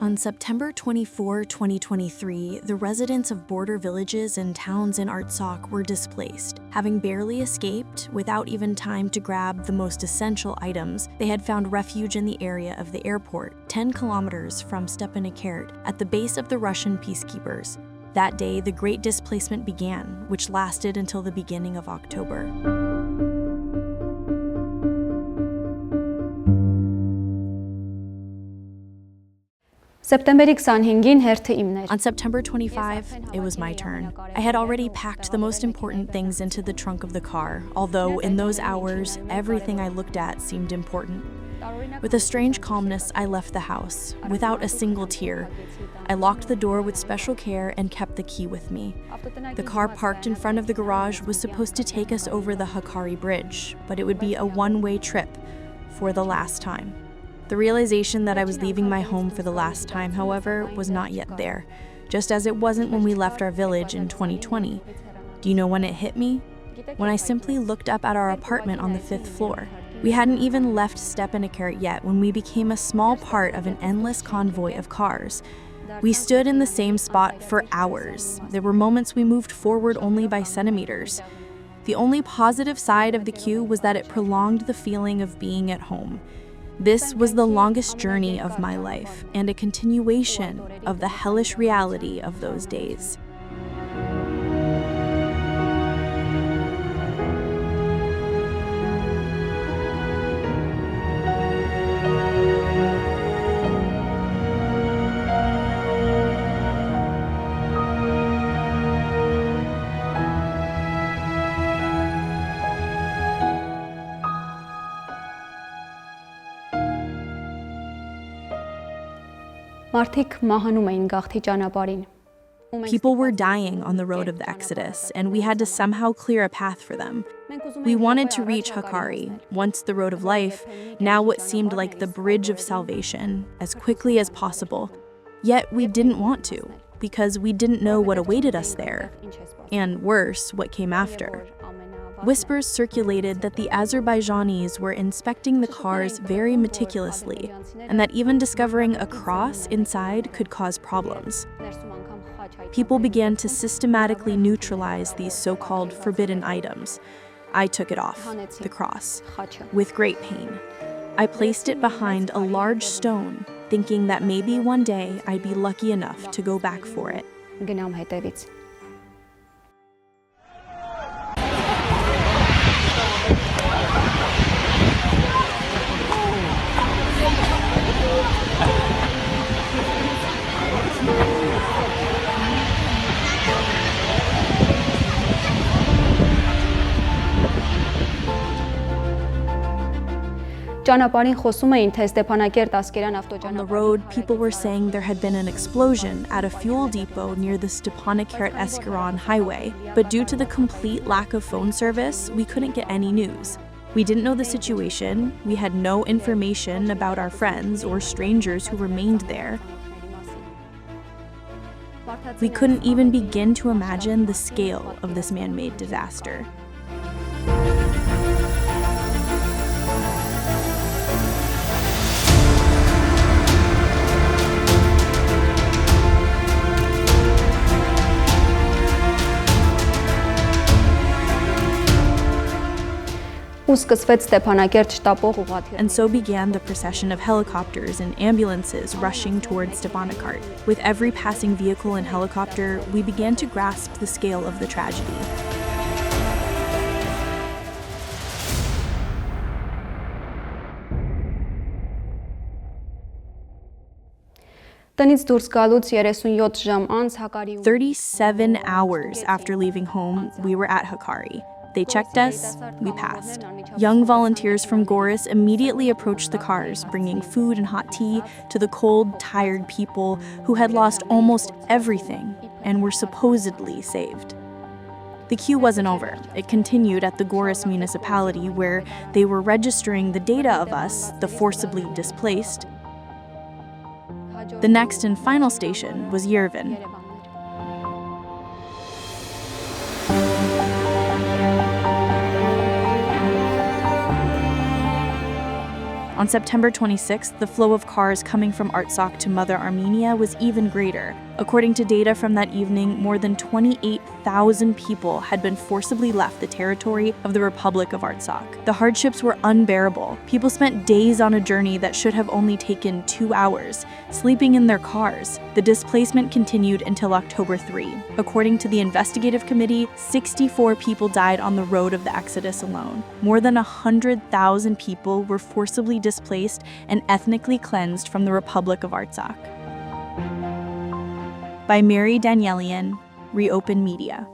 On September 24, 2023, the residents of border villages and towns in Artsakh were displaced. Having barely escaped, without even time to grab the most essential items, they had found refuge in the area of the airport, 10 kilometers from Stepanakert, at the base of the Russian peacekeepers. That day, the Great Displacement began, which lasted until the beginning of October. On September 25, it was my turn. I had already packed the most important things into the trunk of the car, although in those hours, everything I looked at seemed important. With a strange calmness, I left the house, without a single tear. I locked the door with special care and kept the key with me. The car parked in front of the garage was supposed to take us over the Hakkari Bridge, but it would be a one-way trip for the last time. The realization that I was leaving my home for the last time, however, was not yet there, just as it wasn't when we left our village in 2020. Do you know when it hit me? When I simply looked up at our apartment on the 5th floor. We hadn't even left Stepanakert yet when we became a small part of an endless convoy of cars. We stood in the same spot for hours. There were moments we moved forward only by centimeters. The only positive side of the queue was that it prolonged the feeling of being at home. This was the longest journey of my life, and a continuation of the hellish reality of those days. People were dying on the road of the Exodus, and we had to somehow clear a path for them. We wanted to reach Hakkari, once the road of life, now what seemed like the bridge of salvation, as quickly as possible. Yet we didn't want to, because we didn't know what awaited us there, and worse, what came after. Whispers circulated that the Azerbaijanis were inspecting the cars very meticulously, and that even discovering a cross inside could cause problems. People began to systematically neutralize these so-called forbidden items. I took it off, the cross, with great pain. I placed it behind a large stone, thinking that maybe one day I'd be lucky enough to go back for it. On the road, people were saying there had been an explosion at a fuel depot near the Stepanakert-Eskeron highway, but due to the complete lack of phone service, we couldn't get any news. We didn't know the situation, we had no information about our friends or strangers who remained there. We couldn't even begin to imagine the scale of this man-made disaster. And so began the procession of helicopters and ambulances rushing towards Stepanakert. With every passing vehicle and helicopter, we began to grasp the scale of the tragedy. Տնից դուրս գալուց 37 ժամ անց Hakkari 37 hours after leaving home, we were at Hakkari. They checked us, we passed. Young volunteers from Goris immediately approached the cars, bringing food and hot tea to the cold, tired people who had lost almost everything and were supposedly saved. The queue wasn't over. It continued at the Goris municipality, where they were registering the data of us, the forcibly displaced. The next and final station was Yerevan. On September 26th, the flow of cars coming from Artsakh to Mother Armenia was even greater. According to data from that evening, more than 28,000 people had been forcibly left the territory of the Republic of Artsakh. The hardships were unbearable. People spent days on a journey that should have only taken 2 hours, sleeping in their cars. The displacement continued until October 3. According to the investigative committee, 64 people died on the road of the exodus alone. More than 100,000 people were forcibly displaced and ethnically cleansed from the Republic of Artsakh. By Mary Danielian, ReOpen Media.